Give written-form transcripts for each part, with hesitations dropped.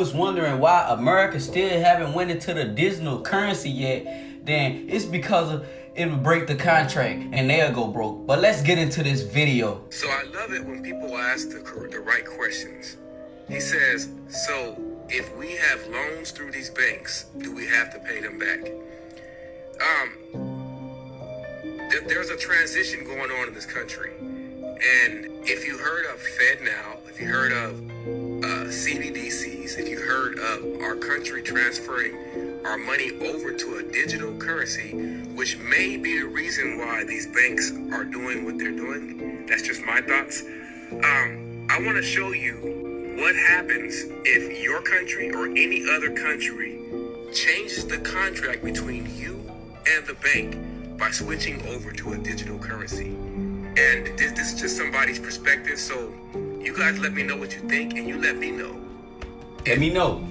was wondering why America still haven't went into the digital currency yet, then it's because of it will break the contract and they'll go broke. But let's get into this video. So I love it when people ask the right questions. He says, so if we have loans through these banks, do we have to pay them back? There's a transition going on in this country. And if you heard of FedNow, if you heard of CBDCs, if you heard of our country transferring our money over to a digital currency, which may be the reason why these banks are doing what they're doing, that's just my thoughts. I want to show you what happens if your country or any other country changes the contract between you and the bank by switching over to a digital currency. And this is just somebody's perspective, so you guys let me know what you think, and you let me know. Let me know.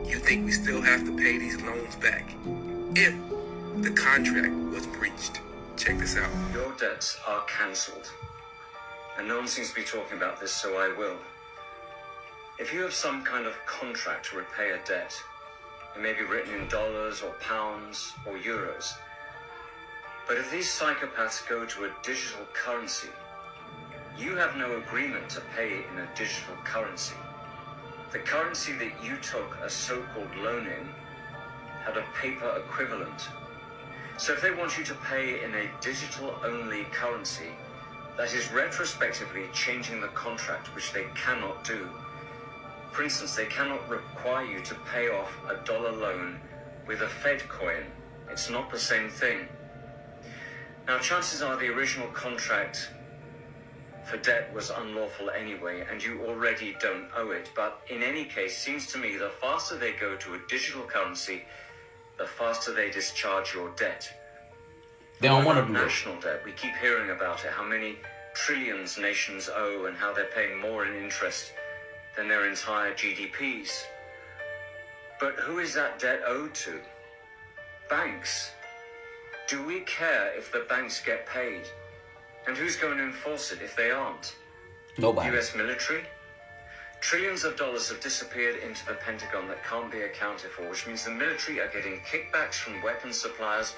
You think we still have to pay these loans back if the contract was breached? Check this out. Your debts are cancelled. And no one seems to be talking about this, so I will. If you have some kind of contract to repay a debt, it may be written in dollars or pounds or euros. But if these psychopaths go to a digital currency, you have no agreement to pay in a digital currency. The currency that you took a so-called loan in had a paper equivalent. So if they want you to pay in a digital-only currency, that is retrospectively changing the contract, which they cannot do. For instance, they cannot require you to pay off a dollar loan with a Fed coin. It's not the same thing. Now, chances are the original contract for debt was unlawful anyway, and you already don't owe it. But in any case, seems to me the faster they go to a digital currency, the faster they discharge your debt. They don't want to do national debt. We keep hearing about it, how many trillions nations owe and how they're paying more in interest than their entire GDPs. But who is that debt owed to? Banks. Do we care if the banks get paid? And who's going to enforce it if they aren't? Nobody. US military? Trillions of dollars have disappeared into the Pentagon that can't be accounted for, which means the military are getting kickbacks from weapons suppliers,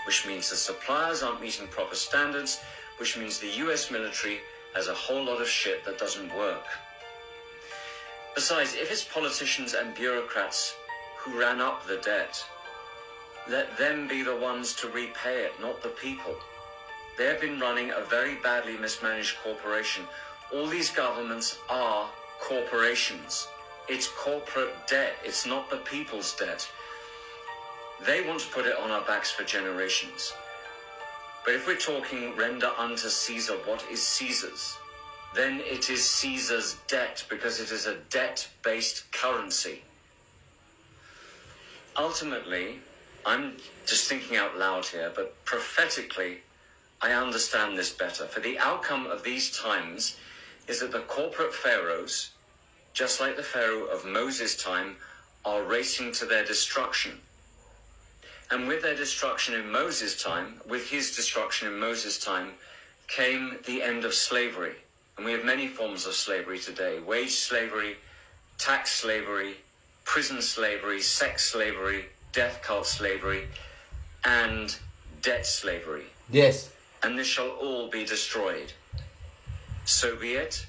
which means the suppliers aren't meeting proper standards, which means the US military has a whole lot of shit that doesn't work. Besides, if it's politicians and bureaucrats who ran up the debt, let them be the ones to repay it, not the people. They have been running a very badly mismanaged corporation. All these governments are corporations. It's corporate debt. It's not the people's debt. They want to put it on our backs for generations. But if we're talking render unto Caesar what is Caesar's, then it is Caesar's debt because it is a debt-based currency. Ultimately, I'm just thinking out loud here, but prophetically, I understand this better. For the outcome of these times is that the corporate pharaohs, just like the Pharaoh of Moses' time, are racing to their destruction. And with their destruction in Moses' time, with his destruction in Moses' time, came the end of slavery. And we have many forms of slavery today: wage slavery, tax slavery, prison slavery, sex slavery, death cult slavery, and debt slavery. Yes. And this shall all be destroyed. So be it.